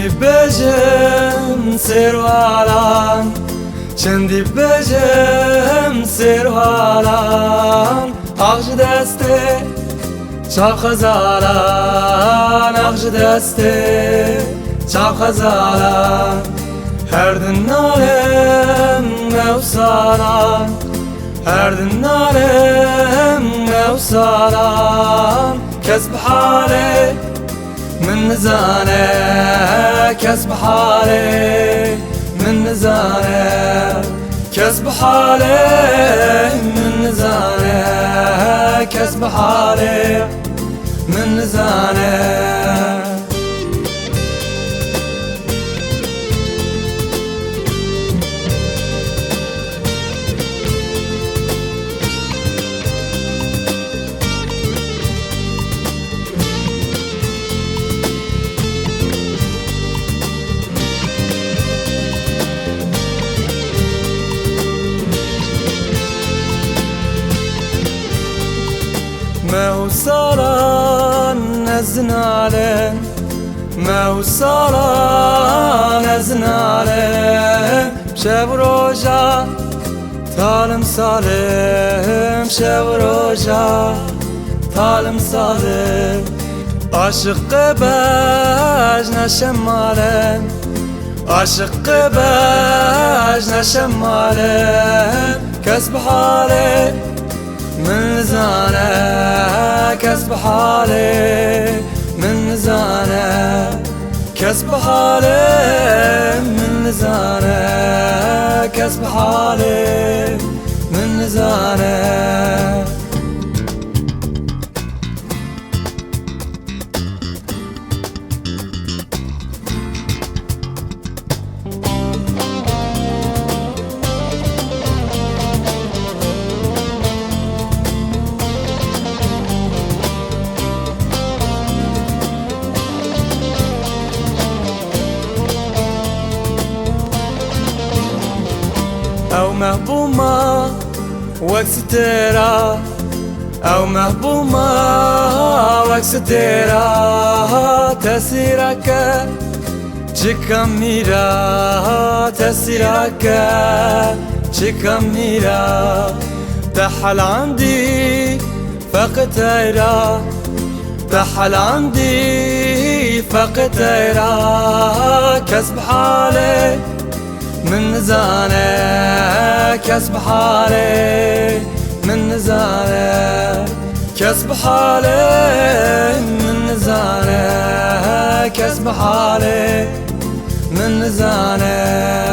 چندی بجم سروالان چندی بجم سروالان آغج دسته چاو خزالان آغج دسته چاو خزالان هر دنالم موسالان هر دنالم موسالان كسب حالي من نزانه كسب حالي من نزانه كسب حالي من نزانه كسب حالي من نزانه موصلا نزناله موصلا نزناله شب روجا تالم سالم شب روجا تالم سالم عاشق باج نشماله عاشق باج نشماله كسب حالي من نزانه كسب حالي من نزانه كسب حالي من نزانه كسب حالي من نزانه أو مهبومة وكستيرا أو مهبومة وكستيرا تسيرك تشكميرا تسيرك تشكميرا تحل عندي فقتيرا تحل عندي فقتيرا كسب حالي من نزانه كسب حالي من نزانه كسب حالي من نزانه كسب حالي من نزانه